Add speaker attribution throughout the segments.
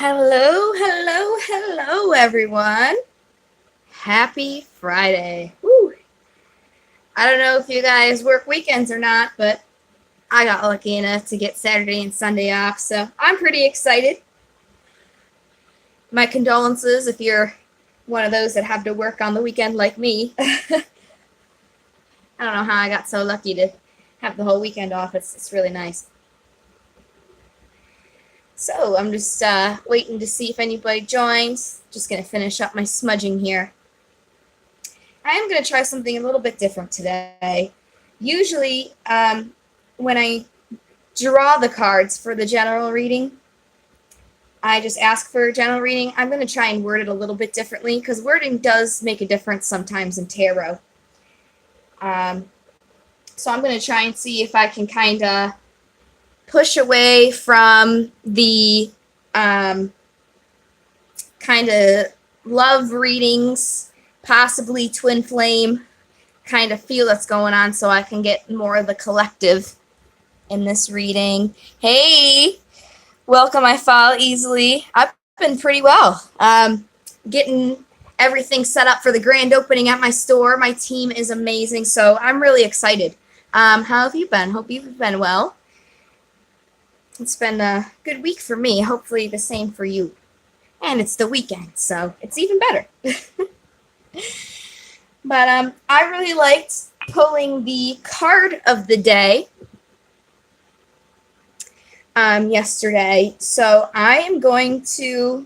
Speaker 1: Hello, hello, hello, everyone. Happy Friday. Woo. I don't know if you guys work weekends or not, but I got lucky enough to get Saturday and Sunday off, so I'm pretty excited. My condolences if you're one of those that have to work on the weekend like me. I don't know how I got so lucky to have the whole weekend off. It's really nice. So I'm just waiting to see if anybody joins. Just going to finish up my smudging here. I am going to try something a little bit different today. Usually, when I draw the cards for the general reading, I just ask for a general reading. I'm going to try and word it a little bit differently because wording does make a difference sometimes in tarot. So I'm going to try and see if I can kind of push away from the kind of love readings, possibly twin flame kind of feel that's going on, so I can get more of the collective in this reading. Hey, welcome. I fall easily. I've been pretty well. Getting everything set up for the grand opening at my store. My team is amazing, so I'm really excited. How have you been? Hope you've been well. It's been a good week for me. Hopefully the same for you. And it's the weekend, so it's even better. But I really liked pulling the card of the day yesterday, so I am going to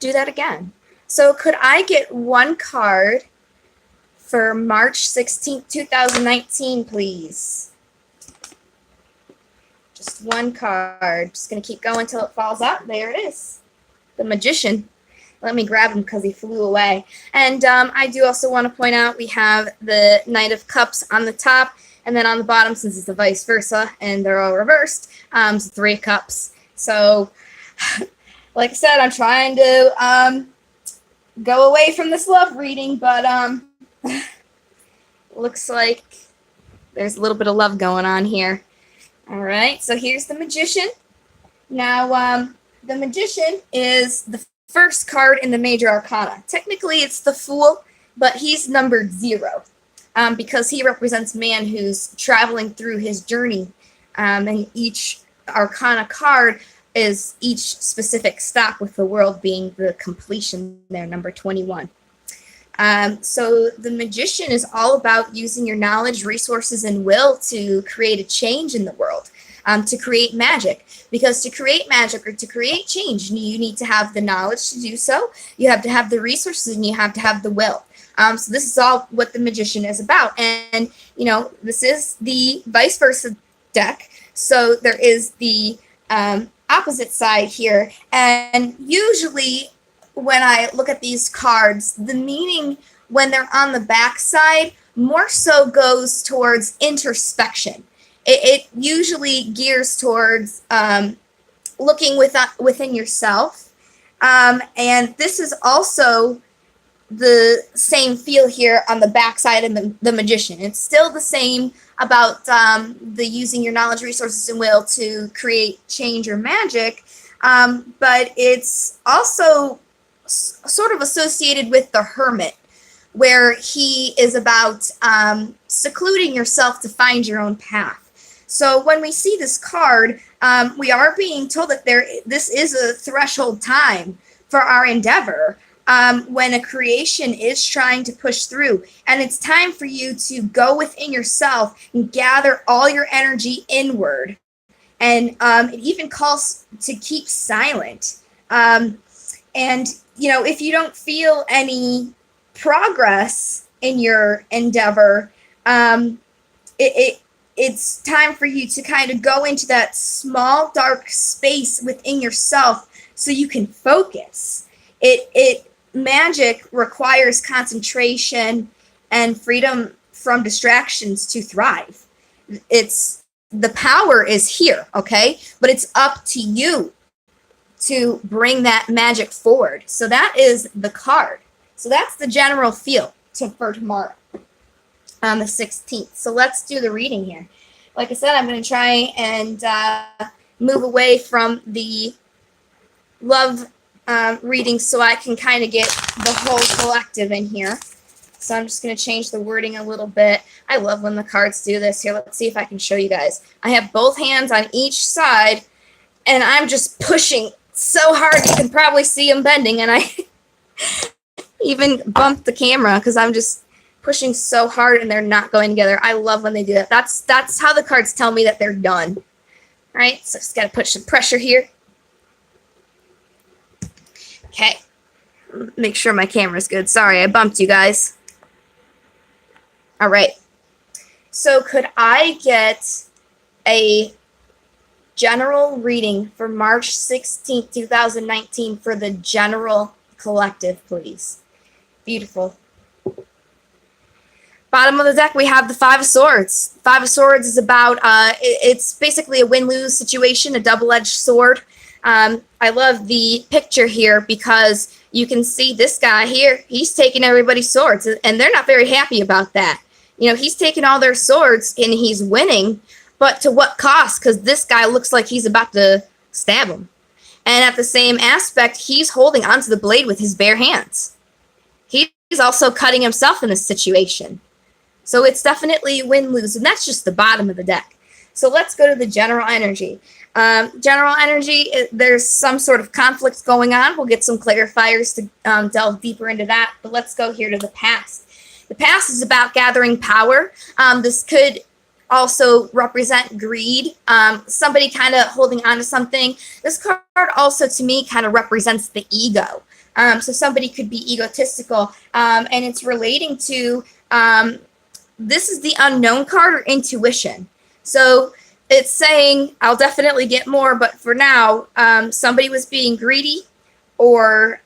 Speaker 1: do that again. So could I get one card for March 16th, 2019, please? Just one card. Just going to keep going until it falls out. There it is. The Magician. Let me grab him because he flew away. And I do also want to point out we have the Knight of Cups on the top, and then on the bottom, since it's the vice versa, and they're all reversed, it's 3 cups. So, like I said, I'm trying to go away from this love reading, but looks like there's a little bit of love going on here. All right, so here's the Magician. Now, the Magician is the first card in the Major Arcana. Technically, it's the Fool, but he's numbered 0 because he represents man who's traveling through his journey. And each Arcana card is each specific stop, with the world being the completion there, number 21. So the Magician is all about using your knowledge, resources, and will to create a change in the world, to create magic. Because to create magic or to create change, you need to have the knowledge to do so, you have to have the resources, and you have to have the will. So this is all what the Magician is about. And, you know, this is the vice versa deck. So there is the opposite side here. And usually when I look at these cards, the meaning when they're on the back side more so goes towards introspection. It usually gears towards looking within yourself. And this is also the same feel here on the back side of the Magician. It's still the same about the using your knowledge, resources, and will to create change or magic. But it's also sort of associated with the Hermit, where he is about secluding yourself to find your own path. So when we see this card, we are being told that this is a threshold time for our endeavor, when a creation is trying to push through. And it's time for you to go within yourself and gather all your energy inward. And it even calls to keep silent. And, you know, if you don't feel any progress in your endeavor, it's time for you to kind of go into that small, dark space within yourself so you can focus. Magic requires concentration and freedom from distractions to thrive. The power is here, okay? But it's up to you to bring that magic forward. So that is the card. So that's the general feel for tomorrow on the 16th. So let's do the reading here. Like I said, I'm going to try and move away from the love readings so I can kind of get the whole collective in here. So I'm just going to change the wording a little bit. I love when the cards do this. Here, let's see if I can show you guys. I have both hands on each side, and I'm just pushing so hard you can probably see them bending, and I even bumped the camera because I'm just pushing so hard and they're not going together. I love when they do that. That's how the cards tell me that they're done. All right, so just got to put some pressure here. Okay, make sure my camera's good. Sorry, I bumped you guys. All right, so could I get a general reading for March 16th, 2019 for the general collective, please? Beautiful. Bottom of the deck, we have the Five of Swords. Five of Swords is about, it's basically a win-lose situation, a double-edged sword. I love the picture here because you can see this guy here, he's taking everybody's swords, and they're not very happy about that. You know, he's taking all their swords, and he's winning, but to what cost? Because this guy looks like he's about to stab him. And at the same aspect, he's holding onto the blade with his bare hands. He's also cutting himself in this situation. So it's definitely win-lose, and that's just the bottom of the deck. So let's go to the general energy. General energy, there's some sort of conflict going on. We'll get some clarifiers to delve deeper into that, but let's go here to the past. The past is about gathering power. This could also represent greed, somebody kind of holding on to something. This card also, to me, kind of represents the ego. So somebody could be egotistical, and it's relating to, this is the unknown card or intuition. So it's saying, I'll definitely get more, but for now, somebody was being greedy or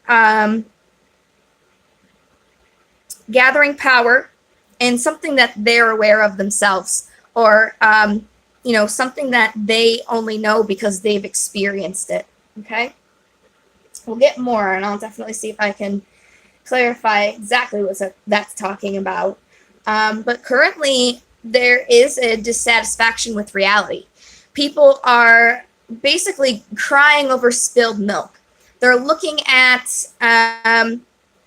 Speaker 1: gathering power in something that they're aware of themselves, or you know, something that they only know because they've experienced it. Okay, we'll get more, and I'll definitely see if I can clarify exactly what that's talking about. But currently, there is a dissatisfaction with reality. People are basically crying over spilled milk. They're looking at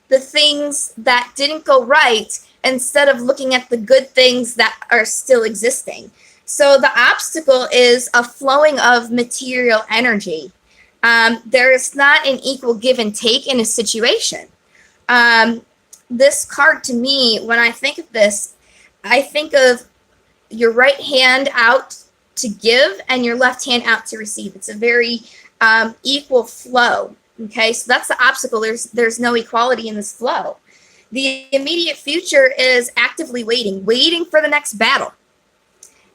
Speaker 1: the things that didn't go right instead of looking at the good things that are still existing. So the obstacle is a flowing of material energy. There is not an equal give and take in a situation. This card, to me, when I think of this, I think of your right hand out to give and your left hand out to receive. It's a very equal flow. Okay, so that's the obstacle. There's no equality in this flow. The immediate future is actively waiting for the next battle.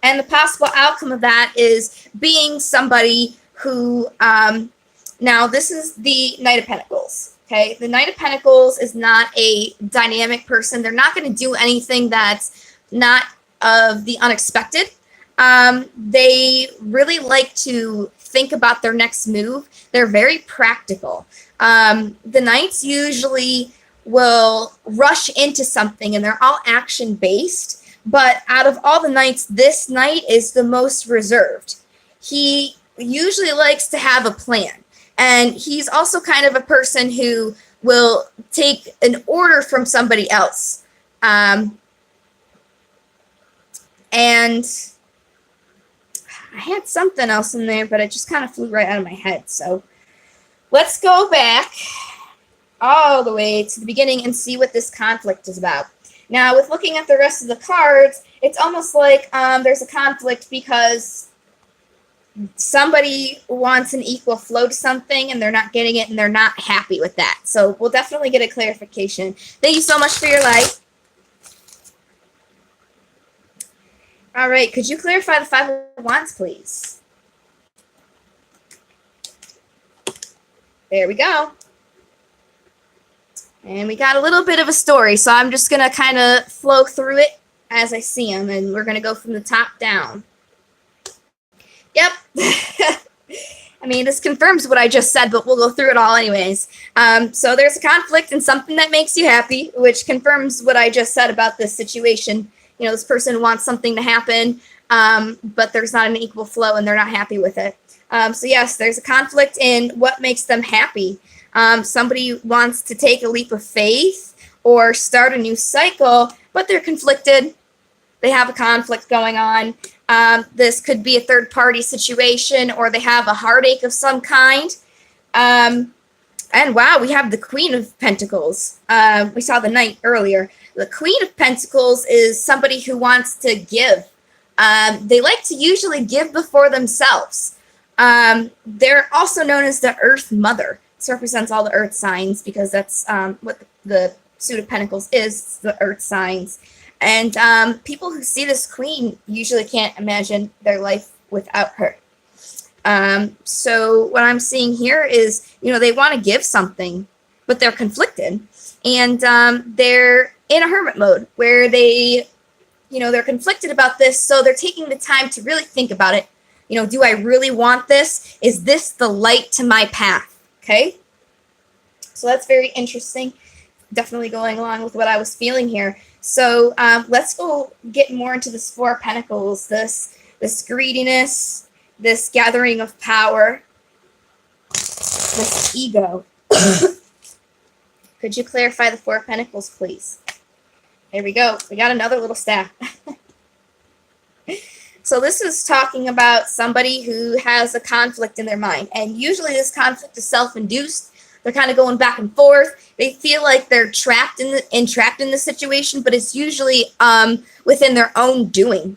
Speaker 1: And the possible outcome of that is being somebody who, now this is the Knight of Pentacles. Okay, the Knight of Pentacles is not a dynamic person. They're not going to do anything that's not of the unexpected. They really like to think about their next move. They're very practical. The Knights usually will rush into something, and they're all action-based. But out of all the Knights, this Knight is the most reserved. He usually likes to have a plan. And he's also kind of a person who will take an order from somebody else. And I had something else in there, but it just kind of flew right out of my head. So let's go back all the way to the beginning and see what this conflict is about. Now, with looking at the rest of the cards, it's almost like there's a conflict because somebody wants an equal flow to something and they're not getting it and they're not happy with that. So we'll definitely get a clarification. Thank you so much for your light. All right, could you clarify the Five of Wands, please? There we go. And we got a little bit of a story, so I'm just going to kind of flow through it as I see them, and we're going to go from the top down. Yep. I mean, this confirms what I just said, but we'll go through it all anyways. So there's a conflict and something that makes you happy, which confirms what I just said about this situation. You know, this person wants something to happen, but there's not an equal flow and they're not happy with it. So yes, there's a conflict in what makes them happy. Somebody wants to take a leap of faith or start a new cycle, but they're conflicted. They have a conflict going on. This could be a third-party situation, or they have a heartache of some kind. And wow, we have the Queen of Pentacles. We saw the Knight earlier. The Queen of Pentacles is somebody who wants to give. They like to usually give before themselves. They're also known as the Earth Mother. This represents all the Earth signs because that's what the Suit of Pentacles is, the Earth signs. And people who see this Queen usually can't imagine their life without her. So what I'm seeing here is, they want to give something, but they're conflicted. And they're in a hermit mode where they're conflicted about this. So they're taking the time to really think about it. Do I really want this? Is this the light to my path? Okay. So that's very interesting. Definitely going along with what I was feeling here. So let's go get more into this Four of Pentacles, this greediness, this gathering of power, this ego. Could you clarify the Four of Pentacles, please? There we go. We got another little staff. So this is talking about somebody who has a conflict in their mind. And usually this conflict is self-induced. They're kind of going back and forth. They feel like they're entrapped in the situation, but it's usually within their own doing.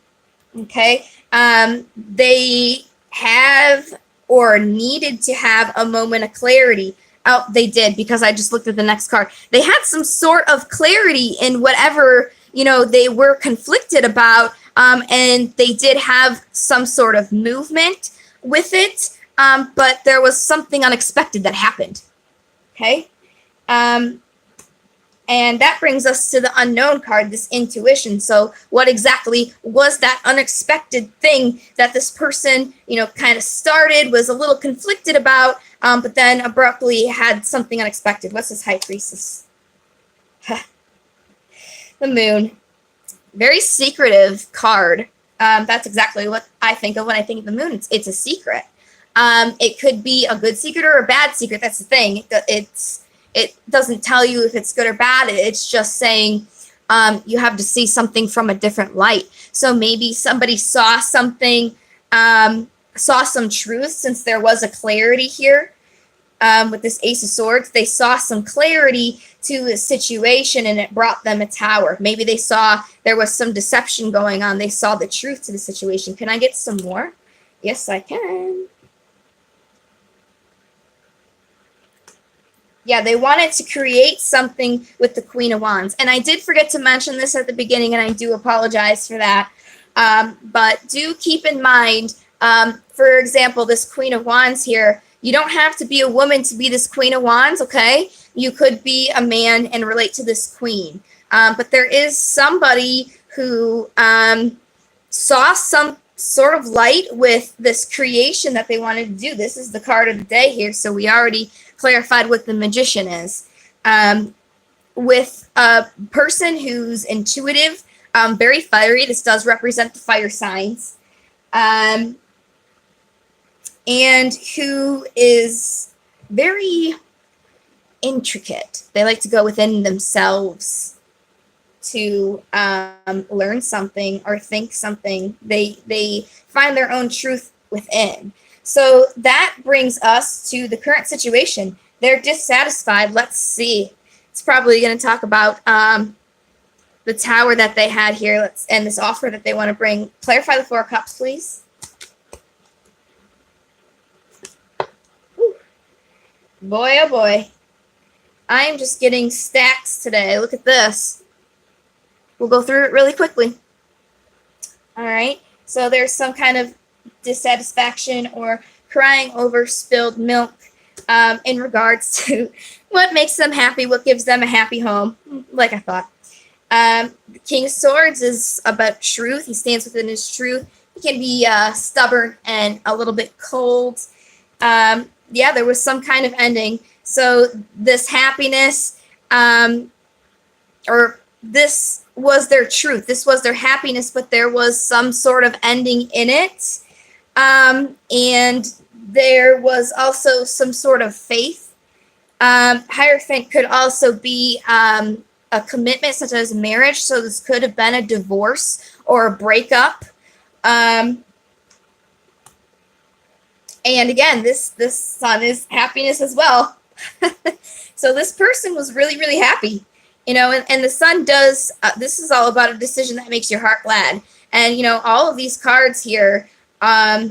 Speaker 1: Okay? They have or needed to have a moment of clarity. Oh, they did, because I just looked at the next card. They had some sort of clarity in whatever, they were conflicted about, and they did have some sort of movement with it, but there was something unexpected that happened. Okay? And that brings us to the unknown card, this intuition. So what exactly was that unexpected thing that this person, kind of started, was a little conflicted about, but then abruptly had something unexpected? What's this High Priestess? The Moon. Very secretive card. That's exactly what I think of when I think of the Moon. It's a secret. It could be a good secret or a bad secret. That's the thing. It doesn't tell you if it's good or bad. It's just saying you have to see something from a different light. So maybe somebody saw something, saw some truth, since there was a clarity here with this Ace of Swords. They saw some clarity to the situation, and it brought them a tower. Maybe they saw there was some deception going on. They saw the truth to the situation. Can I get some more? Yes, I can. Yeah, they wanted to create something with the Queen of Wands. And I did forget to mention this at the beginning, and I do apologize for that. But do keep in mind, for example, this Queen of Wands here, you don't have to be a woman to be this Queen of Wands, okay? You could be a man and relate to this queen. But there is somebody who saw some sort of light with this creation that they wanted to do. This is the card of the day here, so we already clarified what the Magician is. With a person who's intuitive, very fiery. This does represent the fire signs. And who is very intricate. They like to go within themselves to learn something or think something. They find their own truth within. So that brings us to the current situation. They're dissatisfied. Let's see. It's probably going to talk about the tower that they had here, and this offer that they want to bring. Clarify the Four of Cups, please. Whew. Boy, oh boy. I am just getting stacks today. Look at this. We'll go through it really quickly. All right. So there's some kind of dissatisfaction or crying over spilled milk in regards to what makes them happy, what gives them a happy home, like I thought. The King of Swords is about truth. He stands within his truth. He can be stubborn and a little bit cold. Yeah, there was some kind of ending. So this happiness, or this was their truth. This was their happiness, but there was some sort of ending in it. And there was also some sort of faith. Hierophant could also be a commitment, such as marriage. So this could have been a divorce or a breakup. And again, this sun is happiness as well. So this person was really, really happy, and the sun does, this is all about a decision that makes your heart glad. And, all of these cards here are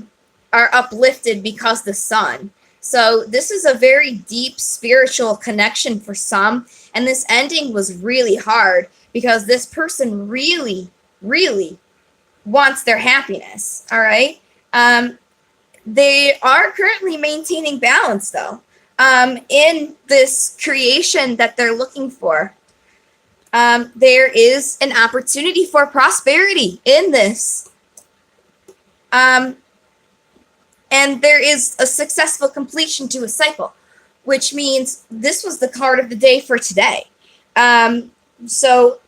Speaker 1: uplifted because the sun. So this is a very deep spiritual connection for some. And this ending was really hard because this person really, really wants their happiness. All right. They are currently maintaining balance, though, in this creation that they're looking for. There is an opportunity for prosperity in this. And there is a successful completion to a cycle, which means this was the card of the day for today. So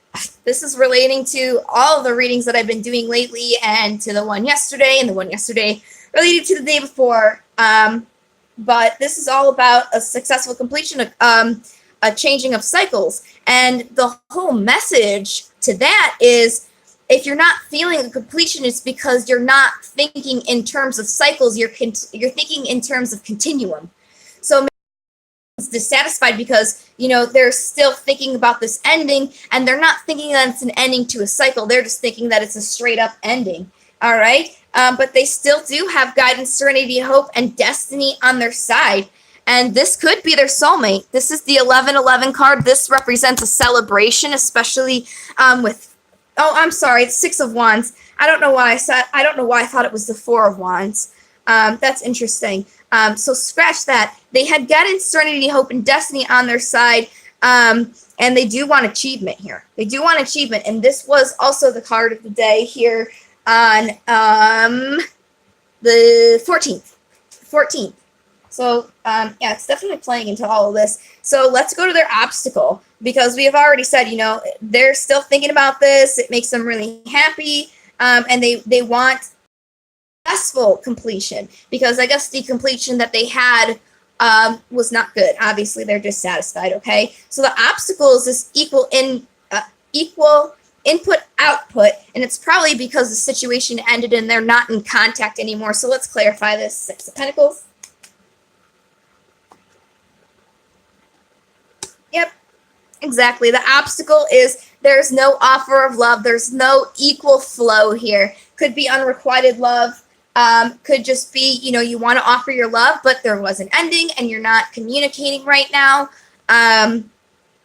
Speaker 1: this is relating to all of the readings that I've been doing lately, and to the one yesterday, and the one yesterday related to the day before. But this is all about a successful completion of a changing of cycles. And the whole message to that is, if you're not feeling a completion, it's because you're not thinking in terms of cycles. You're thinking in terms of continuum. So maybe it's dissatisfied because, they're still thinking about this ending, and they're not thinking that it's an ending to a cycle. They're just thinking that it's a straight up ending. All right. But they still do have guidance, serenity, hope, and destiny on their side. And this could be their soulmate. This is the 1111 card. This represents a celebration, especially with, I'm sorry, it's 6 of Wands. I don't know why I thought it was the 4 of Wands. That's interesting. So scratch that. They had guidance, serenity, hope, and destiny on their side. And they do want achievement here. They do want achievement. And this was also the card of the day here on the 14th. So, it's definitely playing into all of this. So let's go to their obstacle, because we have already said, they're still thinking about this. It makes them really happy. And they want successful completion, because I guess the completion that they had was not good. Obviously, they're dissatisfied, okay? So the obstacle is this equal input output, and it's probably because the situation ended and they're not in contact anymore. So let's clarify this. 6 of Pentacles. Yep, exactly. The obstacle is there's no offer of love. There's no equal flow here. Could be unrequited love. Could just be, you want to offer your love, but there was an ending and you're not communicating right now.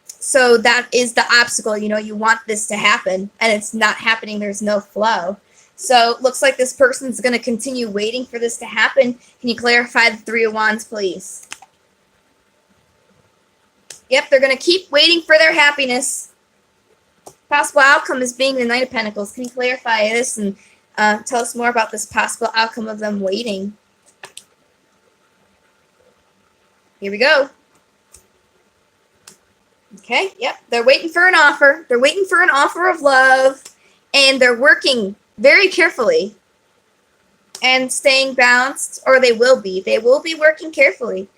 Speaker 1: So that is the obstacle. You want this to happen and it's not happening. There's no flow. So it looks like this person's going to continue waiting for this to happen. Can you clarify the 3 of Wands, please? Yep, they're going to keep waiting for their happiness. Possible outcome is being the Knight of Pentacles. Can you clarify this and tell us more about this possible outcome of them waiting? Here we go. Okay, yep, they're waiting for an offer. They're waiting for an offer of love, and they're working very carefully and staying balanced, or they will be. They will be working carefully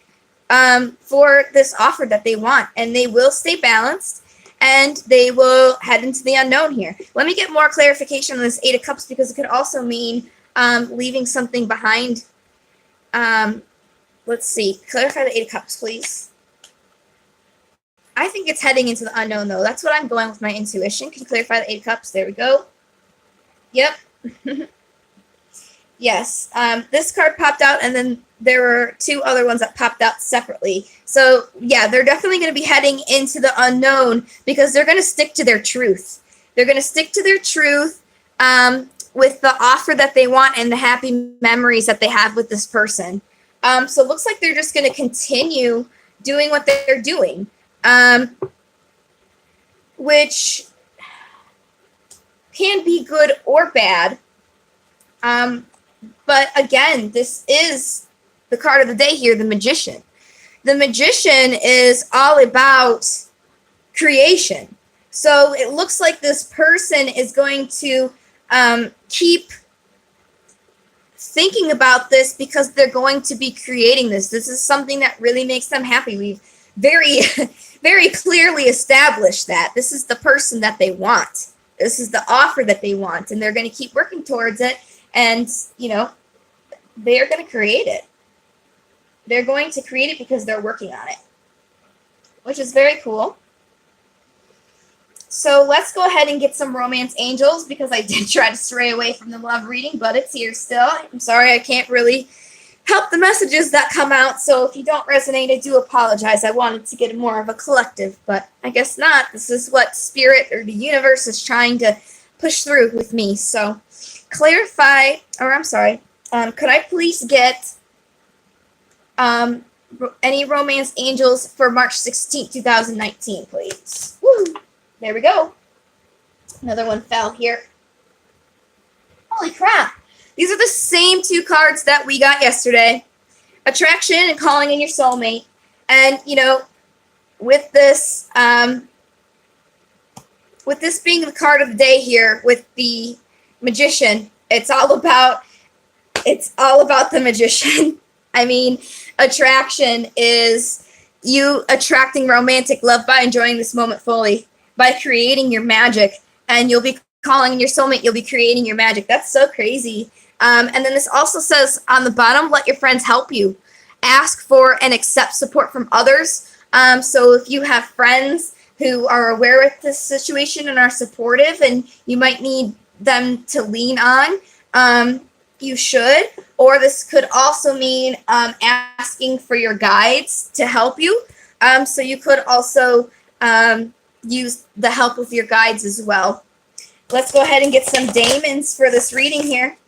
Speaker 1: for this offer that they want, and they will stay balanced, and they will head into the unknown here. Let me get more clarification on this 8 of Cups, because it could also mean leaving something behind. Let's see. Clarify the 8 of Cups, please. I think it's heading into the unknown, though. That's what I'm going with my intuition. Can you clarify the 8 of Cups? There we go. Yep. Yes. This card popped out, and then there were 2 other ones that popped out separately. So, yeah, they're definitely going to be heading into the unknown, because they're going to stick to their truth. They're going to stick to their truth with the offer that they want and the happy memories that they have with this person. So it looks like they're just going to continue doing what they're doing. Which can be good or bad. But again, this is the card of the day here, the Magician. The Magician is all about creation. So it looks like this person is going to keep thinking about this because they're going to be creating this. This is something that really makes them happy. We've very, very clearly established that. This is the person that they want. This is the offer that they want, and they're going to keep working towards it, and, you know, they're going to create it. They're going to create it because they're working on it, which is very cool. So let's go ahead and get some romance angels, because I did try to stray away from the love reading, but it's here still. I'm sorry, I can't really help the messages that come out, so if you don't resonate, I do apologize. I wanted to get more of a collective, but I guess not. This is what spirit or the universe is trying to push through with me. So clarify, or I'm sorry, could I please get any romance angels for March 16th, 2019, please? Woo! There we go. Another one fell here. Holy crap. These are the same two cards that we got yesterday. Attraction and calling in your soulmate. And, you know, with this being the card of the day here with the magician, it's all about the magician. I mean, attraction is you attracting romantic love by enjoying this moment fully, by creating your magic, and you'll be calling in your soulmate, you'll be creating your magic. That's so crazy. And then this also says on the bottom, let your friends help you. Ask for and accept support from others. So if you have friends who are aware of this situation and are supportive, and you might need them to lean on, you should. Or this could also mean asking for your guides to help you. So you could also use the help with your guides as well. Let's go ahead and get some daemons for this reading here.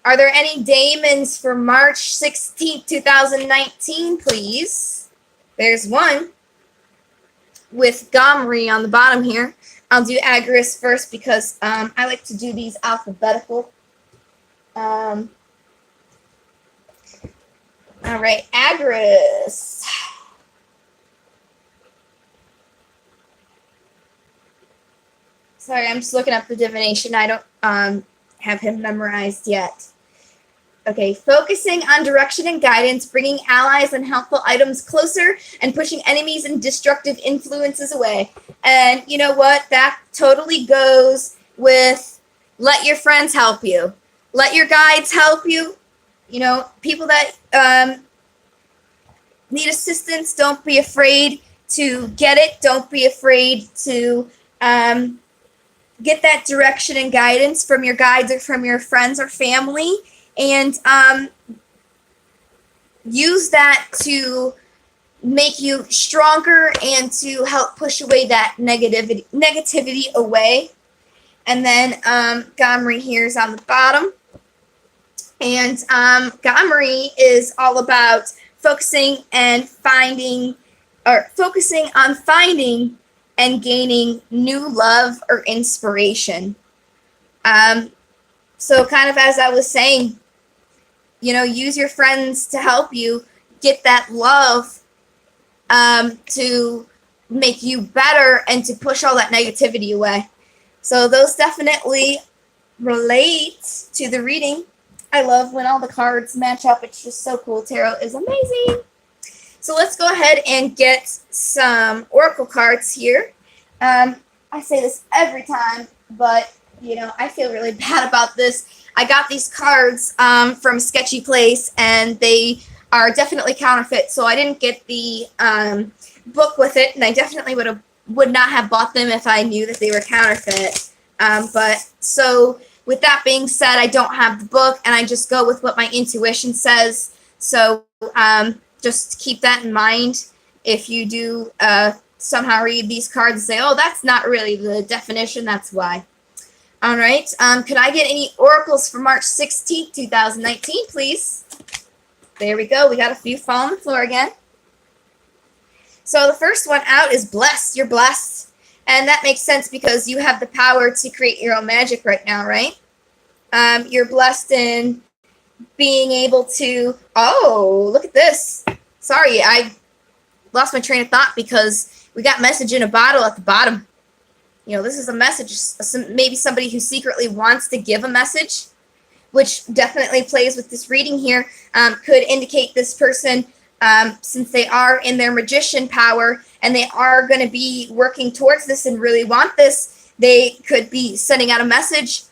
Speaker 1: Are there any daemons for March 16th, 2019, please? There's one with Gomri on the bottom here. I'll do Agris first because I like to do these alphabetical. All right, Agris. Sorry, I'm just looking up the divination. I don't have him memorized yet. Okay, focusing on direction and guidance, bringing allies and helpful items closer, and pushing enemies and destructive influences away. And you know what? That totally goes with let your friends help you. Let your guides help you. You know, people that need assistance, don't be afraid to get it. Don't be afraid to get that direction and guidance from your guides or from your friends or family. And use that to make you stronger and to help push away that negativity away. And then Gomri here is on the bottom. And Gomri is all about focusing on finding and gaining new love or inspiration. So kind of as I was saying, you know, use your friends to help you get that love to make you better and to push all that negativity away. So those definitely relate to the reading. I love when all the cards match up. It's just so cool. Tarot is amazing. So let's go ahead and get some oracle cards here. I say this every time, but, you know, I feel really bad about this. I got these cards from Sketchy Place, and they are definitely counterfeit. So I didn't get the book with it, and I definitely would not have bought them if I knew that they were counterfeit. But so with that being said, I don't have the book, and I just go with what my intuition says. So just keep that in mind if you do somehow read these cards and say, oh, that's not really the definition, that's why. All right. Could I get any oracles for March 16th, 2019, please? There we go. We got a few fall on the floor again. So the first one out is blessed. You're blessed. And that makes sense because you have the power to create your own magic right now, right? You're blessed in being able to... Oh, look at this. Sorry, I lost my train of thought because we got message in a bottle at the bottom. This is a message, maybe somebody who secretly wants to give a message, which definitely plays with this reading here, could indicate this person, since they are in their magician power and they are going to be working towards this and really want this, they could be sending out a message,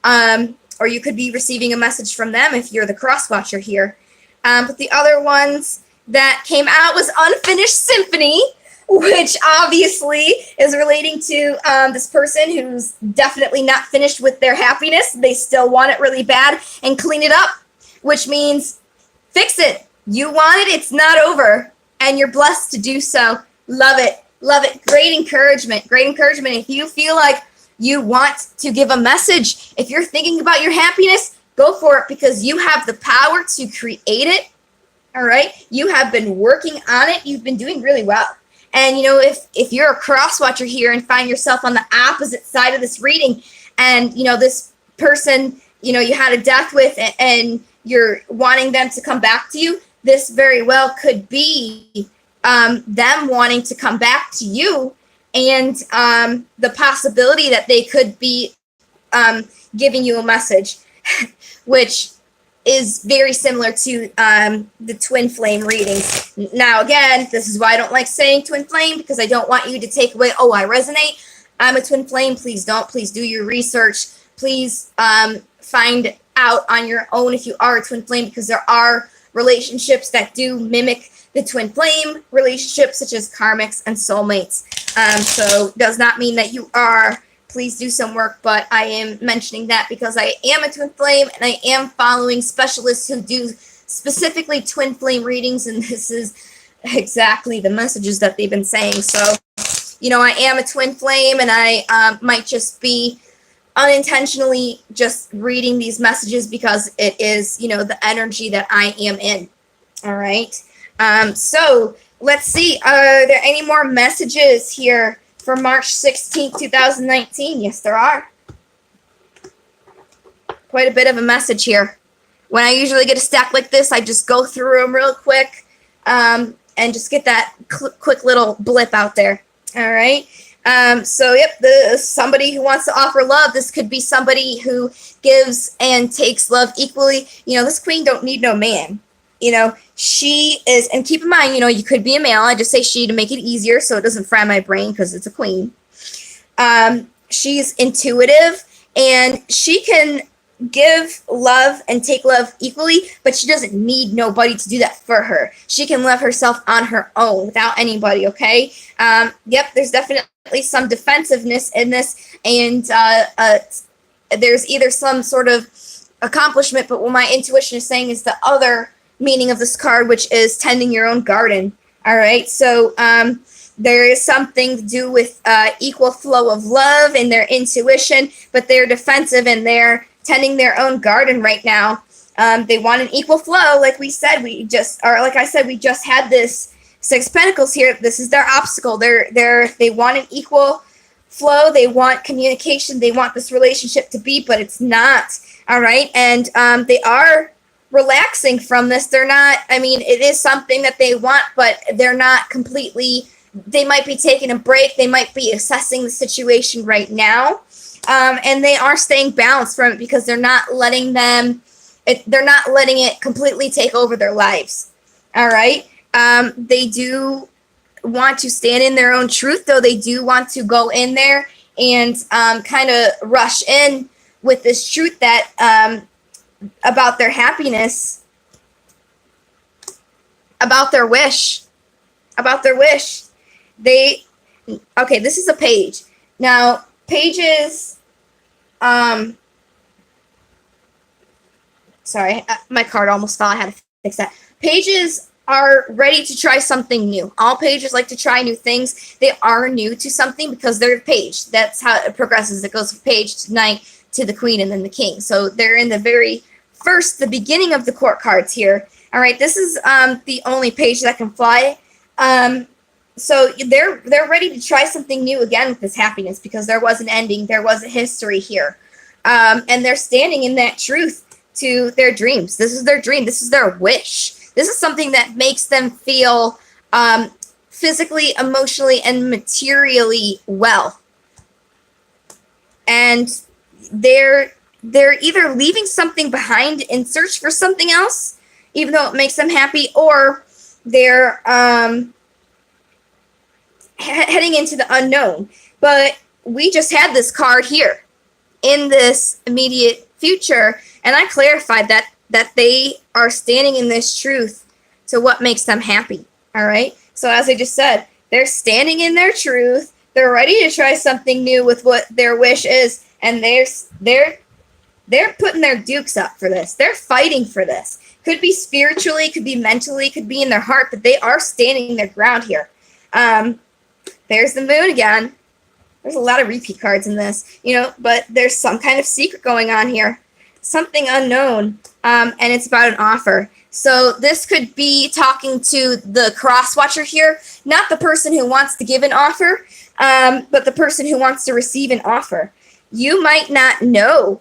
Speaker 1: or you could be receiving a message from them if you're the cross watcher here. But the other ones that came out was Unfinished Symphony, which obviously is relating to this person who's definitely not finished with their happiness. They still want it really bad, and clean it up, which means fix it. You want it, it's not over, and you're blessed to do so. Love it. Love it. Great encouragement. Great encouragement. If you feel like you want to give a message, if you're thinking about your happiness, go for it, because you have the power to create it. All right? You have been working on it. You've been doing really well. And, if you're a cross watcher here and find yourself on the opposite side of this reading, and, this person, you had a death with, and you're wanting them to come back to you, this very well could be them wanting to come back to you, and the possibility that they could be giving you a message, which is very similar to the twin flame readings. Now, again, this is why I don't like saying twin flame, because I don't want you to take away, oh, I resonate, I'm a twin flame. Please don't. Please do your research. Please find out on your own if you are a twin flame, because there are relationships that do mimic the twin flame relationships, such as karmics and soulmates. So does not mean that you are. Please do some work, but I am mentioning that because I am a twin flame, and I am following specialists who do specifically twin flame readings, and this is exactly the messages that they've been saying. So, I am a twin flame, and I might just be unintentionally just reading these messages because it is, the energy that I am in. All right. So let's see. Are there any more messages here for March 16th, 2019? Yes, there are. Quite a bit of a message here. When I usually get a stack like this, I just go through them real quick, and just get that quick little blip out there. All right. So, yep, somebody who wants to offer love. This could be somebody who gives and takes love equally. This queen don't need no man. She is, and keep in mind, you could be a male. I just say she to make it easier so it doesn't fry my brain because it's a queen. She's intuitive, and she can give love and take love equally, but she doesn't need nobody to do that for her. She can love herself on her own without anybody, okay? Yep, there's definitely some defensiveness in this, and there's either some sort of accomplishment, but what my intuition is saying is the other meaning of this card, which is tending your own garden. All right, so there is something to do with equal flow of love and their intuition, but they're defensive and they're tending their own garden right now. They want an equal flow, like we said. Like I said, we just had this Six of Pentacles here. This is their obstacle. They want an equal flow. They want communication. They want this relationship to be, but it's not. All right, and they are relaxing from this. They're not. It is something that they want, but they're not completely. They might be taking a break. They might be assessing the situation right now. And they are staying balanced from it because they're not letting it completely take over their lives. All right. They do want to stand in their own truth, though. They do want to go in there and kind of rush in with this truth that about their happiness, about their wish. Okay, this is a page. Now, pages, sorry, my card almost fell. I had to fix that. Pages are ready to try something new. All pages like to try new things. They are new to something because they're a page. That's how it progresses. It goes from page to knight to the queen and then the king. So they're in the beginning of the court cards here. All right, this is the only page that can fly. So they're ready to try something new again with this happiness because there was an ending, there was a history here. And they're standing in that truth to their dreams. This is their dream. This is their wish. This is something that makes them feel physically, emotionally, and materially well. and they're either leaving something behind in search for something else, even though it makes them happy, or they're heading into the unknown. But we just had this card here in this immediate future, and I clarified that they are standing in this truth to what makes them happy. All right. So as I just said, they're standing in their truth. They're ready to try something new with what their wish is, and they're putting their dukes up for this. They're fighting for this. Could be spiritually, could be mentally, could be in their heart, but they are standing their ground here. There's the moon again. There's a lot of repeat cards in this, but there's some kind of secret going on here, something unknown, and it's about an offer. So this could be talking to the cross watcher here, not the person who wants to give an offer, but the person who wants to receive an offer. You might not know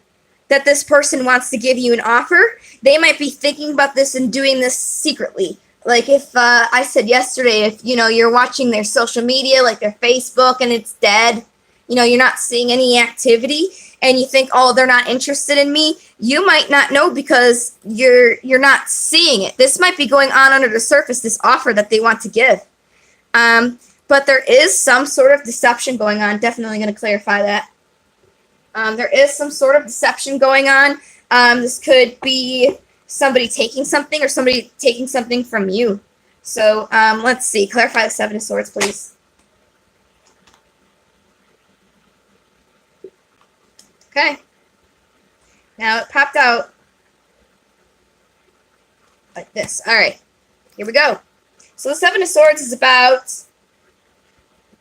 Speaker 1: that this person wants to give you an offer. They might be thinking about this and doing this secretly. Like if I said yesterday, if you're watching their social media, like their Facebook, and it's dead, you're not seeing any activity, and you think, oh, they're not interested in me. You might not know because you're not seeing it. This might be going on under the surface, this offer that they want to give. But there is some sort of deception going on. Definitely going to clarify that. There is some sort of deception going on. This could be somebody taking something or somebody taking something from you. So let's see. Clarify the Seven of Swords, please. Okay. Now it popped out like this. All right. Here we go. So the Seven of Swords is about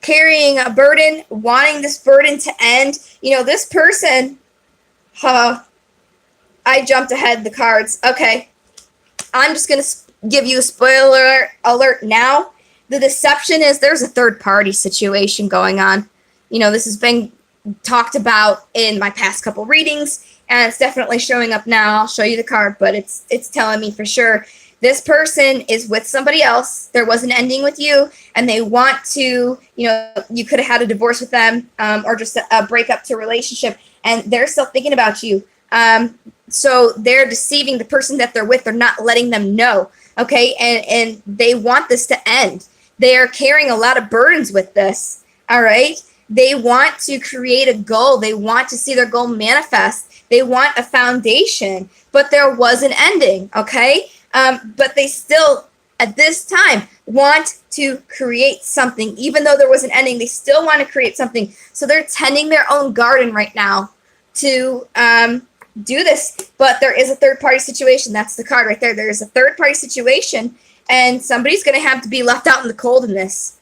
Speaker 1: carrying a burden, wanting this burden to end. This person, I jumped ahead the cards. Okay. I'm just going to give you a spoiler alert now. The deception is there's a third party situation going on. This has been talked about in my past couple readings, and it's definitely showing up now. I'll show you the card, but it's telling me for sure. This person is with somebody else. There was an ending with you, and they want to, you could have had a divorce with them, or just a breakup to a relationship, and they're still thinking about you. So they're deceiving the person that they're with. They're not letting them know. Okay. And they want this to end. They are carrying a lot of burdens with this. All right. They want to create a goal. They want to see their goal manifest. They want a foundation, but there was an ending. Okay. But they still, at this time, want to create something. Even though there was an ending, they still want to create something. So they're tending their own garden right now to do this. But there is a third-party situation. That's the card right there. There is a third-party situation, and somebody's going to have to be left out in the cold in this.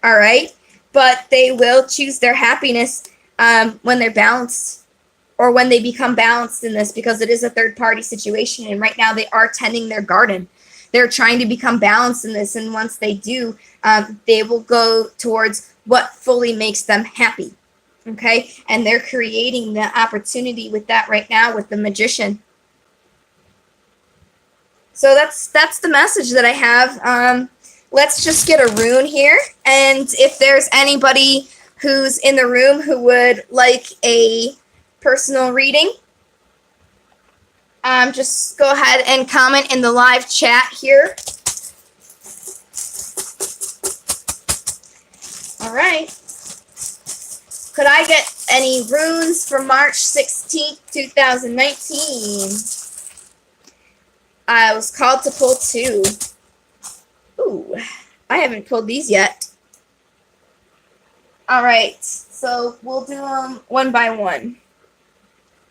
Speaker 1: All right? But they will choose their happiness when they're balanced, or when they become balanced in this, because it is a third-party situation, and right now they are tending their garden. They're trying to become balanced in this, and once they do, they will go towards what fully makes them happy, okay? And they're creating the opportunity with that right now with the Magician. So that's the message that I have. Let's just get a rune here, and if there's anybody who's in the room who would like a personal reading, just go ahead and comment in the live chat here. All right. Could I get any runes for March 16th, 2019? I was called to pull 2. Ooh, I haven't pulled these yet. All right, so we'll do them one by one.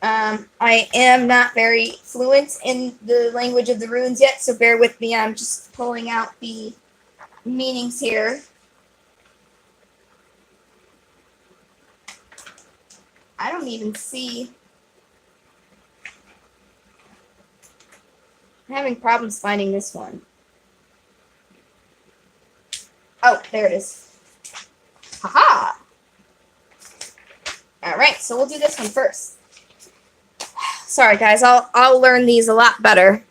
Speaker 1: I am not very fluent in the language of the runes yet, so bear with me. I'm just pulling out the meanings here. I don't even see. I'm having problems finding this one. Oh, there it is. Haha! All right, so we'll do this one first. Sorry, guys. I'll learn these a lot better.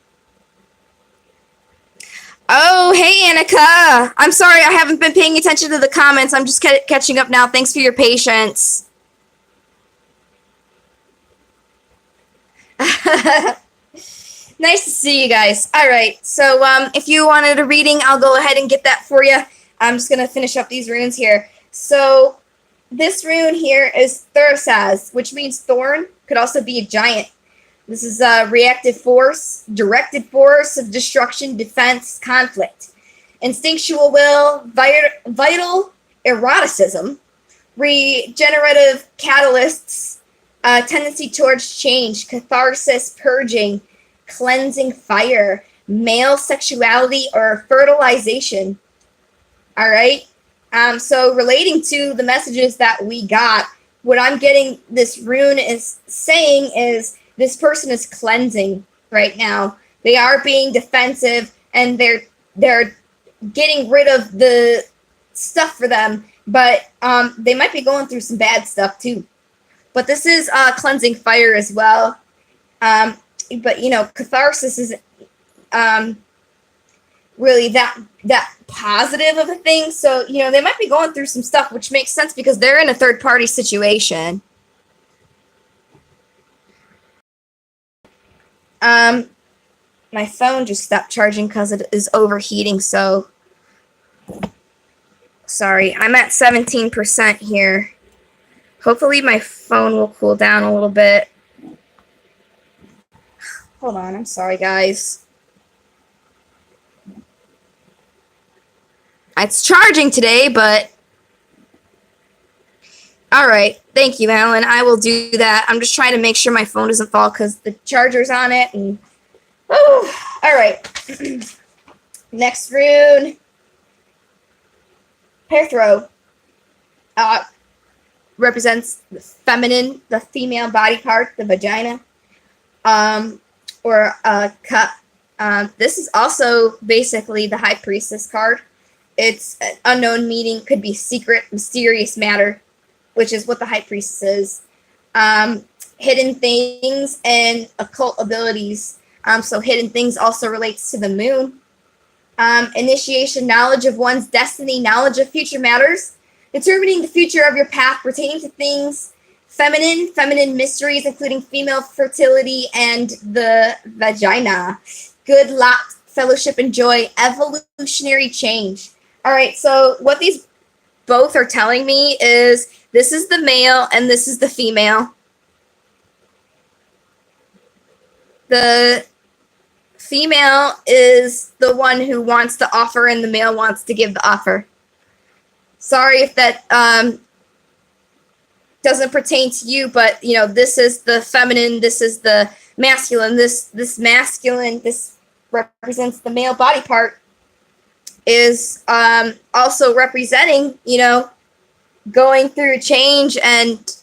Speaker 1: Oh, hey, Annika. I'm sorry I haven't been paying attention to the comments. I'm just catching up now. Thanks for your patience. Nice to see you guys. All right, so if you wanted a reading, I'll go ahead and get that for you. I'm just going to finish up these runes here. So this rune here is Thursaz, which means thorn. Could also be a giant. This is a reactive force, directed force of destruction, defense, conflict. Instinctual will, vital eroticism, regenerative catalysts, tendency towards change, catharsis, purging, cleansing fire, male sexuality, or fertilization. All right. So relating to the messages that we got, what I'm getting this rune is saying is this person is cleansing right now. They are being defensive, and they're getting rid of the stuff for them, but they might be going through some bad stuff too. But this is cleansing fire as well. But catharsis is really that positive of a thing. So they might be going through some stuff, which makes sense because they're in a third party situation. My phone just stopped charging because it is overheating. So sorry, I'm at 17% here. Hopefully my phone will cool down a little bit. Hold on, I'm sorry, guys. It's charging today, but all right. Thank you, Alan. I will do that. I'm just trying to make sure my phone doesn't fall because the charger's on it. And all right. Next rune, Perthro. Represents the feminine, the female body part, the vagina, or cut. This is also basically the High Priestess card. It's an unknown meaning, could be secret, mysterious matter, which is what the High Priestess is. Hidden things and occult abilities. So hidden things also relates to the moon. Initiation, knowledge of one's destiny, knowledge of future matters. Determining the future of your path pertaining to things feminine mysteries, including female fertility and the vagina. Good luck, fellowship, and joy, evolutionary change. All right, so what these both are telling me is this is the male and this is the female. The female is the one who wants to offer and the male wants to give the offer. Sorry if that doesn't pertain to you, but this is the feminine, this is the masculine. This masculine, this represents the male body part, is also representing going through change and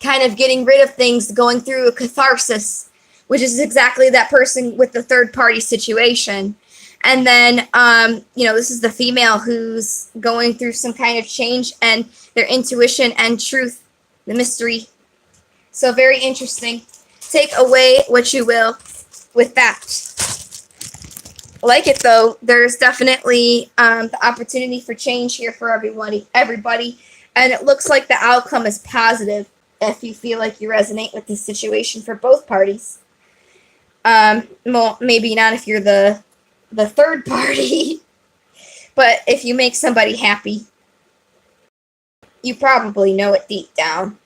Speaker 1: kind of getting rid of things, going through a catharsis, which is exactly that person with the third party situation. And then, this is the female who's going through some kind of change and their intuition and truth, the mystery. So very interesting. Take away what you will with that. Like it, though, there's definitely the opportunity for change here for everybody. And it looks like the outcome is positive if you feel like you resonate with this situation for both parties. Well, maybe not if you're the third party, but if you make somebody happy, you probably know it deep down.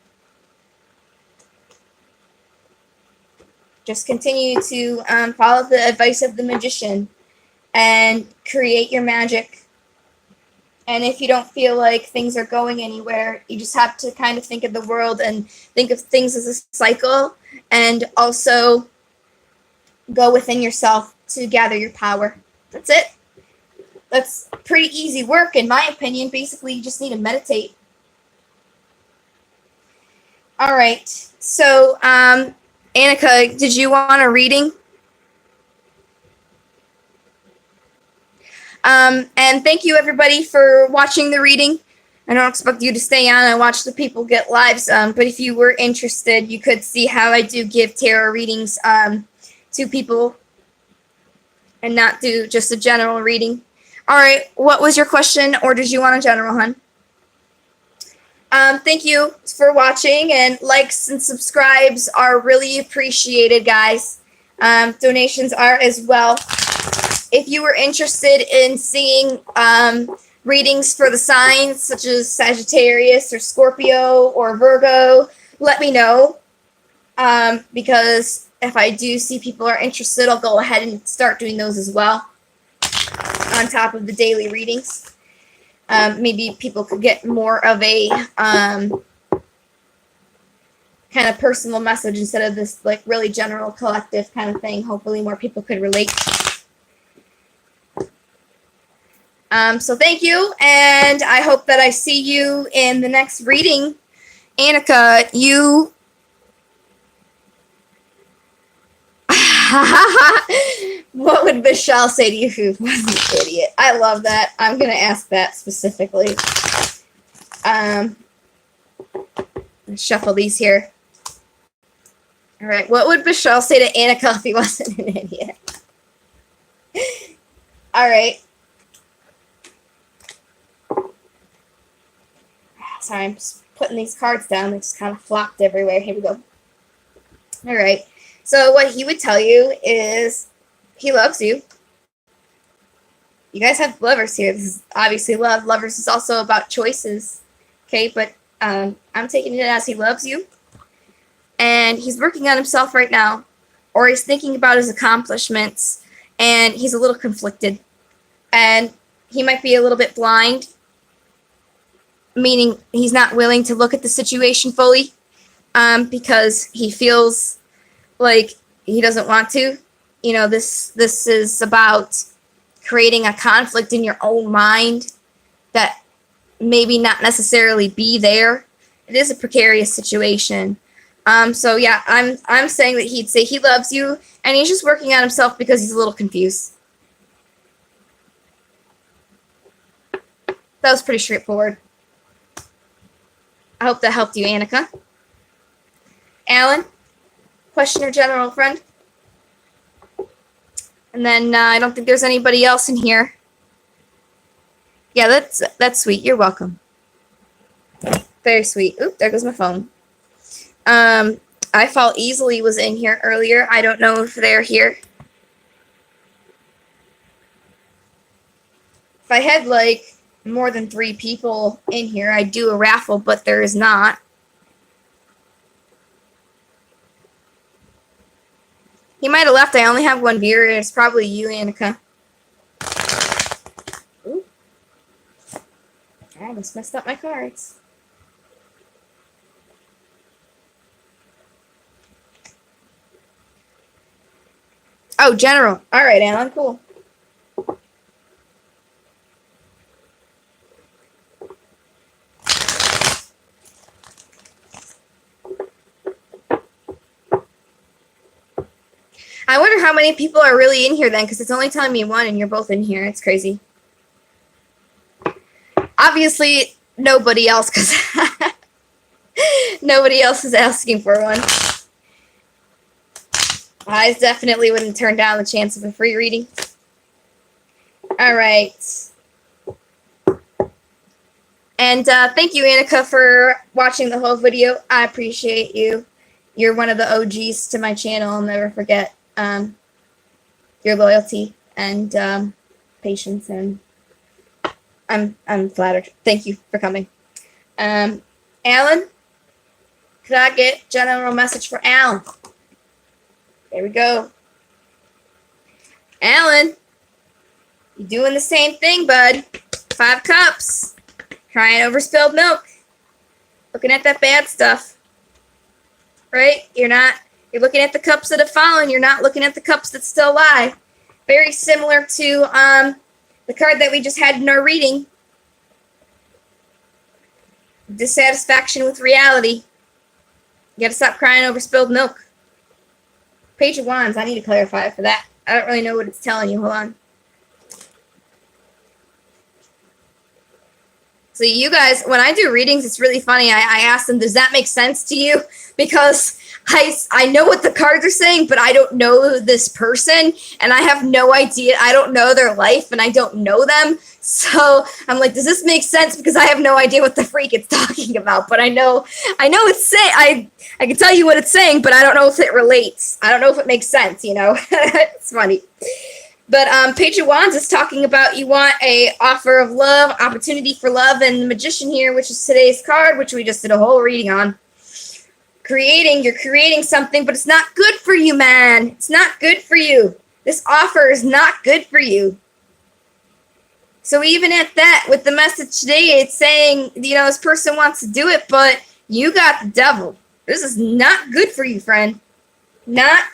Speaker 1: Just continue to follow the advice of the magician and create your magic. And if you don't feel like things are going anywhere, you just have to kind of think of the world and think of things as a cycle, and also go within yourself to gather your power. That's it. That's pretty easy work, in my opinion. Basically, you just need to meditate. All right. So, Annika, did you want a reading? And thank you, everybody, for watching the reading. I don't expect you to stay on and watch the people get lives, but if you were interested, you could see how I do give tarot readings to people and not do just a general reading. All right, what was your question, or did you want a general, hun? Thank you for watching, and likes and subscribes are really appreciated, guys. Donations are as well. If you were interested in seeing readings for the signs, such as Sagittarius or Scorpio or Virgo, let me know. Because if I do see people are interested, I'll go ahead and start doing those as well, on top of the daily readings. Maybe people could get more of a kind of personal message instead of this like really general collective kind of thing. Hopefully more people could relate. So thank you, and I hope that I see you in the next reading. Annika, you... What would Michelle say to you who was an idiot? I love that. I'm going to ask that specifically. Let's shuffle these here. All right. What would Michelle say to Annika if he wasn't an idiot? All right. Sorry, I'm just putting these cards down. They just kind of flopped everywhere. Here we go. All right. So what he would tell you is he loves you. You guys have lovers here. This is obviously love. Lovers is also about choices. Okay, but I'm taking it as he loves you. And he's working on himself right now. Or he's thinking about his accomplishments. And he's a little conflicted. And he might be a little bit blind. Meaning he's not willing to look at the situation fully. Because he feels like he doesn't want to. You know, this is about creating a conflict in your own mind that maybe not necessarily be there. It is a precarious situation. So yeah, I'm saying that he'd say he loves you, and he's just working on himself because he's a little confused. That was pretty straightforward. I hope that helped you, Annika. Alan, question or general friend? And then I don't think there's anybody else in here. Yeah, that's sweet. You're welcome. Very sweet. Oop, there goes my phone. I Fall Easily was in here earlier. I don't know if they're here. If I had like more than 3 people in here, I'd do a raffle, but there is not. He might have left. I only have 1 viewer. It's probably you, Annika. Ooh. I just messed up my cards. Oh, general. All right, Alan. Cool. I wonder how many people are really in here then, because it's only telling me 1 and you're both in here. It's crazy. Obviously, nobody else, because nobody else is asking for one. I definitely wouldn't turn down the chance of a free reading. All right. And thank you, Annika, for watching the whole video. I appreciate you. You're one of the OGs to my channel. I'll never forget your loyalty and patience, and I'm flattered. Thank you for coming. Alan, could I get general message for Alan? There we go. Alan, you doing the same thing, bud. 5 cups. Crying over spilled milk. Looking at that bad stuff. Right? You're looking at the cups that have fallen. You're not looking at the cups that still lie. Very similar to the card that we just had in our reading. Dissatisfaction with reality. You gotta stop crying over spilled milk. Page of Wands. I need to clarify for that. I don't really know what it's telling you. Hold on. So you guys, when I do readings, it's really funny. I ask them, does that make sense to you? Because I know what the cards are saying, but I don't know this person, and I have no idea. I don't know their life, and I don't know them. So I'm like, does this make sense? Because I have no idea what the freak it's talking about. But I know it's saying. I can tell you what it's saying, but I don't know if it relates. I don't know if it makes sense. It's funny. But Page of Wands is talking about you want a offer of love, opportunity for love, and the Magician here, which is today's card, which we just did a whole reading on. You're creating something, but it's not good for you, man. It's not good for you. This offer is not good for you. So even at that, with the message today, it's saying, this person wants to do it, but you got the devil. This is not good for you, friend. Not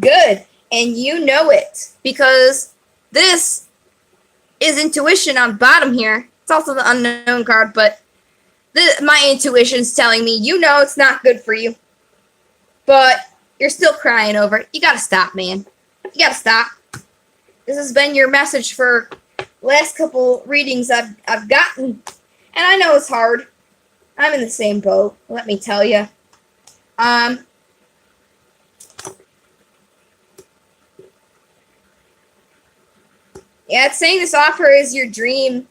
Speaker 1: good. And you know it, because this is intuition on bottom here. It's also the unknown card, but my intuition's telling me, it's not good for you. But you're still crying over it. You gotta stop, man. You gotta stop. This has been your message for last couple readings I've gotten. And I know it's hard. I'm in the same boat, let me tell you. Yeah, it's saying this offer is your dream.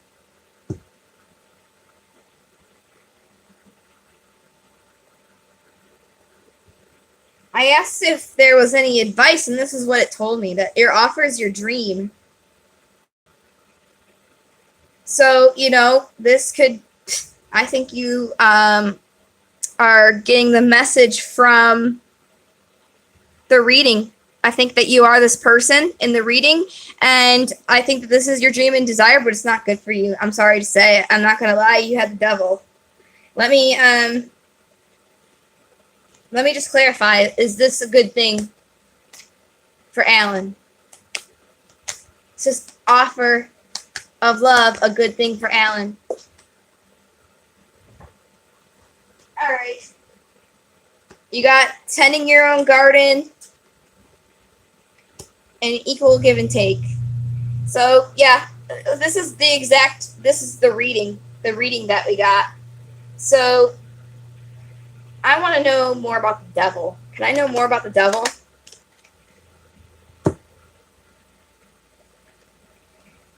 Speaker 1: I asked if there was any advice, and this is what it told me, that your offer is your dream. So, this could, I think you are getting the message from the reading. I think that you are this person in the reading, and I think that this is your dream and desire, but it's not good for you. I'm sorry to say. I'm not going to lie. You had the devil. Let me just clarify. Is this a good thing for Alan? Is this offer of love a good thing for Alan? All right. You got tending your own garden and equal give and take. So, yeah, this is the reading that we got. So, I want to know more about the devil. Can I know more about the devil?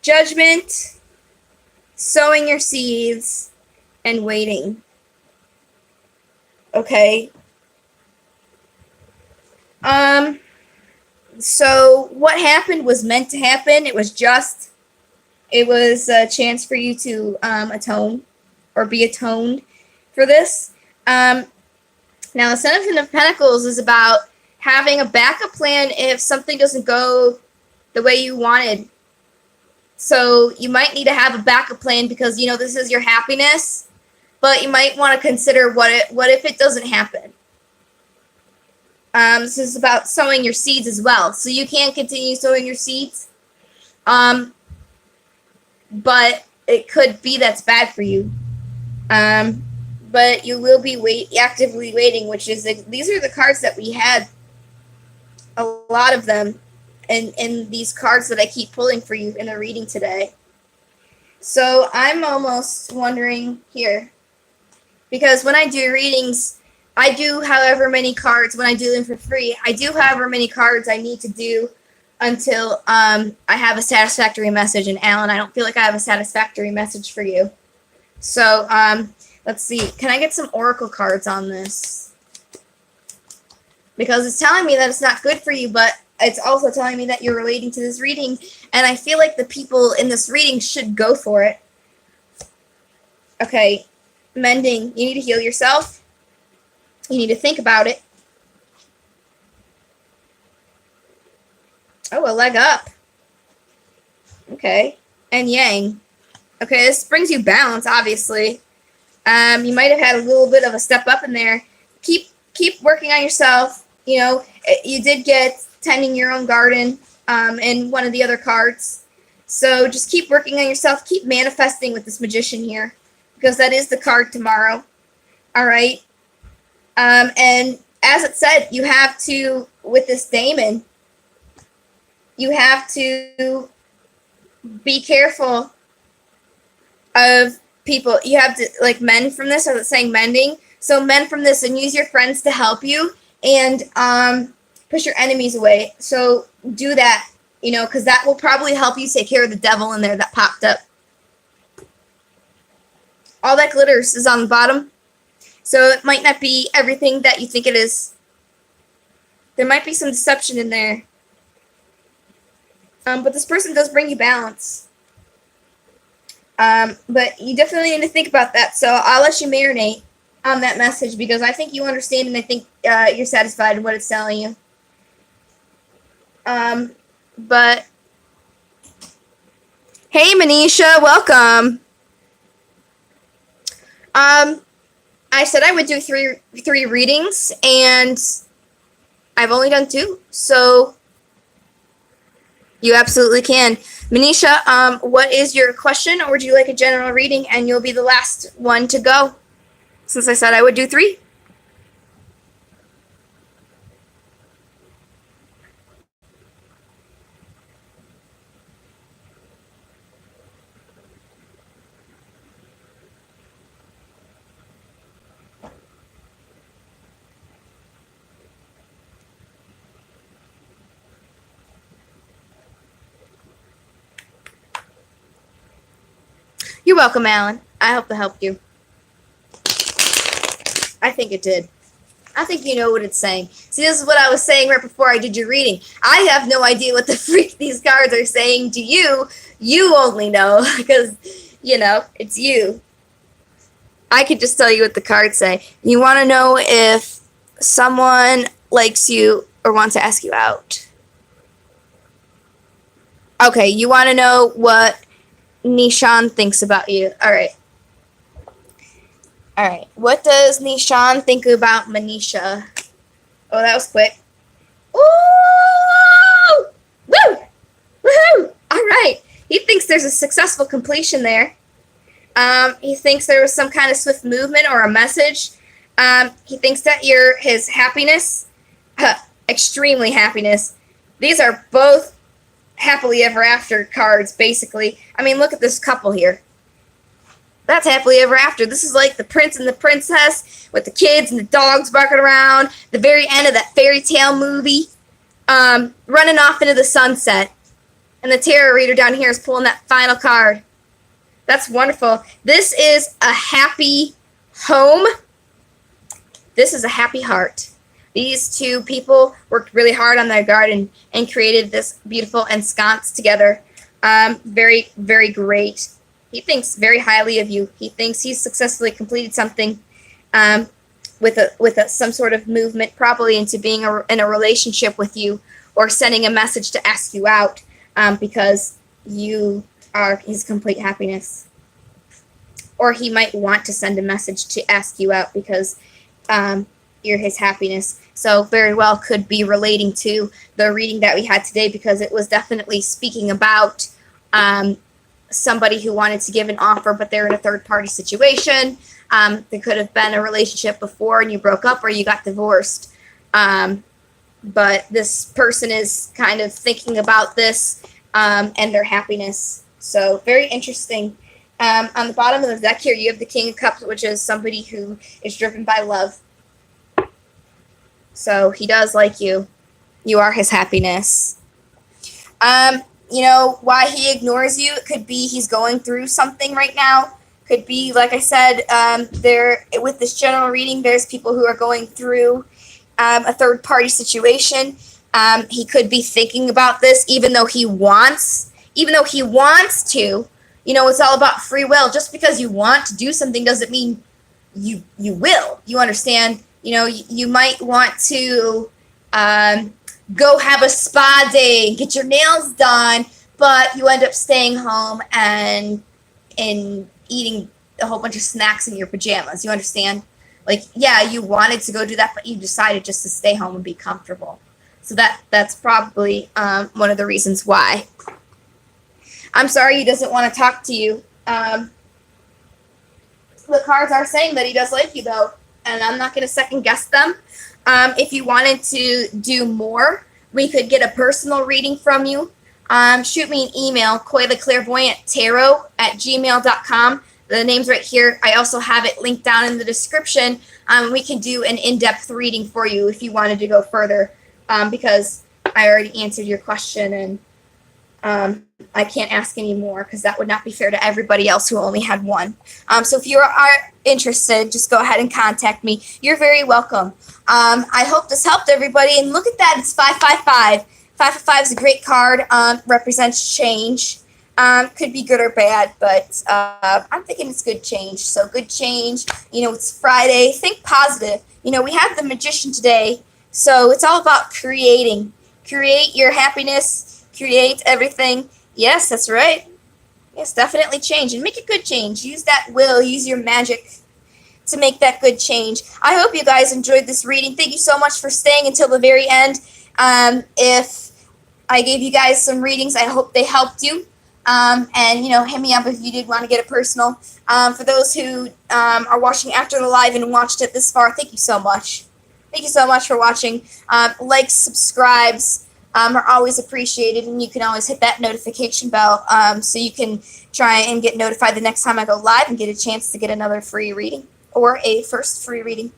Speaker 1: Judgment, sowing your seeds, and waiting. Okay. So what happened was meant to happen. It was a chance for you to atone or be atoned for this. Now, the Seven of Pentacles is about having a backup plan if something doesn't go the way you wanted. So you might need to have a backup plan because, this is your happiness, but you might want to consider what if it doesn't happen. This is about sowing your seeds as well. So you can continue sowing your seeds. But it could be that's bad for you. But you will be actively waiting, which is, these are the cards that we had. A lot of them in these cards that I keep pulling for you in the reading today. So I'm almost wondering here, because when I do readings, I do however many cards. When I do them for free, I do however many cards I need to do until I have a satisfactory message. And Alan, I don't feel like I have a satisfactory message for you. So let's see. Can I get some oracle cards on this? Because it's telling me that it's not good for you, but it's also telling me that you're relating to this reading. And I feel like the people in this reading should go for it. Okay. Mending. You need to heal yourself. You need to think about it. Oh, a leg up. Okay. And yang. Okay, this brings you balance, obviously. You might have had a little bit of a step up in there. Keep working on yourself. You did get tending your own garden in one of the other cards. So just keep working on yourself. Keep manifesting with this Magician here, because that is the card tomorrow. All right. And as it said, you have to, with this Daemon, you have to be careful of people, you have to, like, mend from this, or it's saying mending. So mend from this and use your friends to help you, and push your enemies away. So do that, because that will probably help you take care of the devil in there that popped up. All that glitters is on the bottom, so it might not be everything that you think it is. There might be some deception in there. But this person does bring you balance. But you definitely need to think about that. So I'll let you marinate on that message, because I think you understand, and I think you're satisfied in what it's telling you. But hey, Manisha, welcome. I said I would do three readings, and I've only done 2, so you absolutely can. Manisha, what is your question, or would you like a general reading? And you'll be the last one to go, since I said I would do 3. You're welcome, Alan. I hope to help you. I think it did. I think you know what it's saying. See, this is what I was saying right before I did your reading. I have no idea what the freak these cards are saying to you. You only know, because, it's you. I could just tell you what the cards say. You want to know if someone likes you or wants to ask you out. Okay, you want to know what Nishan thinks about you. All right. What does Nishan think about Manisha? Oh, that was quick. Ooh! Woo! Woohoo! All right. He thinks there's a successful completion there. He thinks there was some kind of swift movement or a message. He thinks that you're his happiness. Extremely happiness. These are both happily ever after cards, basically. I mean, look at this couple here. That's happily ever after. This is like the prince and the princess with the kids and the dogs barking around. The very end of that fairy tale movie. Running off into the sunset. And the tarot reader down here is pulling that final card. That's wonderful. This is a happy home. This is a happy heart. These 2 people worked really hard on their garden and created this beautiful ensconce together. Very, very great. He thinks very highly of you. He thinks he's successfully completed something with some sort of movement, probably into being in a relationship with you, or sending a message to ask you out, because you are his complete happiness. Or he might want to send a message to ask you out because you're his happiness. So very well could be relating to the reading that we had today, because it was definitely speaking about somebody who wanted to give an offer, but they're in a third-party situation. There could have been a relationship before and you broke up, or you got divorced. But this person is kind of thinking about this and their happiness. So very interesting. On the bottom of the deck here, you have the King of Cups, which is somebody who is driven by love. So he does like you. You are his happiness. Why he ignores you, it could be he's going through something right now. Could be, like I said, with this general reading, there's people who are going through a third-party situation. He could be thinking about this, even though he wants to. It's all about free will. Just because you want to do something doesn't mean you will. You understand? You might want to go have a spa day and get your nails done, but you end up staying home and eating a whole bunch of snacks in your pajamas. You understand? Like, yeah, you wanted to go do that, but you decided just to stay home and be comfortable. So that's probably one of the reasons why. I'm sorry he doesn't want to talk to you. The cards are saying that he does like you, though, and I'm not going to second guess them. If you wanted to do more, we could get a personal reading from you. Shoot me an email, koilaclairvoyanttarot@gmail.com. the name's right here. I also have it linked down in the description. We can do an in-depth reading for you if you wanted to go further, because I already answered your question, and I can't ask any more because that would not be fair to everybody else who only had one. So if you are interested, just go ahead and contact me. You're very welcome. I hope this helped everybody. And look at that, it's 555. 555 is a great card. Represents change. Could be good or bad, but I'm thinking it's good change. So good change. You know, it's Friday. Think positive. You know, we have the Magician today, so it's all about creating. Create your happiness. Create everything. Yes, that's right. Yes, definitely change, and make a good change. Use that will. Use your magic to make that good change. I hope you guys enjoyed this reading. Thank you so much for staying until the very end. If I gave you guys some readings, I hope they helped you. And, you know, hit me up if you did want to get a personal. For those who are watching after the live and watched it this far, thank you so much. Thank you so much for watching. Likes, subscribes are always appreciated, and you can always hit that notification bell so you can try and get notified the next time I go live and get a chance to get another free reading or a first free reading.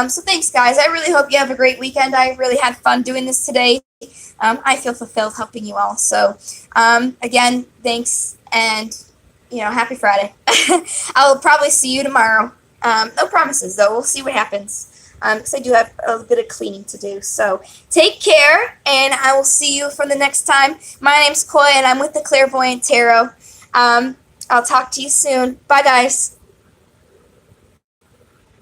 Speaker 1: So thanks, guys. I really hope you have a great weekend. I really had fun doing this today. I feel fulfilled helping you all. So, again, thanks, and, you know, happy Friday. I'll probably see you tomorrow. No promises, though. We'll see what happens, because I do have a bit of cleaning to do. So take care, and I will see you for the next time. My name's Koi, and I'm with the Clairvoyant Tarot. I'll talk to you soon. Bye, guys.